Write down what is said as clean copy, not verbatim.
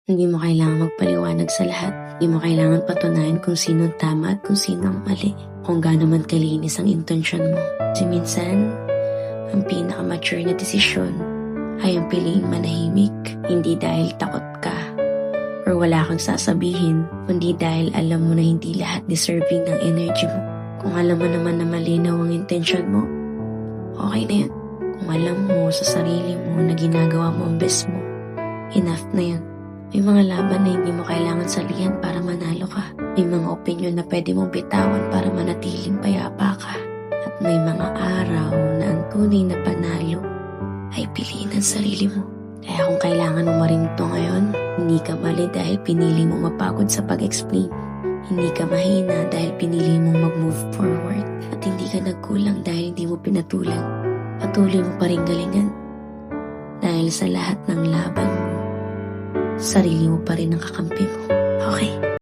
Hindi mo kailangan magpaliwanag sa lahat. Hindi mo kailangan patunayan kung sino ang tama at kung sino ang mali. Kung gaano man kalinis ang intensyon mo. Kasi minsan, ang pinaka-mature na desisyon ay ang piliing manahimik. Hindi dahil takot ka or wala kang sasabihin, kundi dahil alam mo na hindi lahat deserving ng energy mo. Kung alam mo naman na malinaw ang intensyon mo, okay na yun. Kung alam mo sa sarili mo na ginagawa mo ang best mo, enough na yun. May mga laban na hindi mo kailangan salihan para manalo ka. May mga opinyon na pwede mong bitawan para manatiling payapa ka. At may mga araw na ang tunay na panalo ay piliin ang sarili mo. Kaya kung kailangan mo marinig to ngayon, hindi ka mali dahil pinili mo mapagod sa pag-explain. Hindi ka mahina dahil pinili mong mag-move forward. At hindi ka nagkulang dahil hindi mo pinatulan. Patuloy mo pa rin galingan. Dahil sa lahat ng laban mo, sarili mo pa rin ang kakampi mo.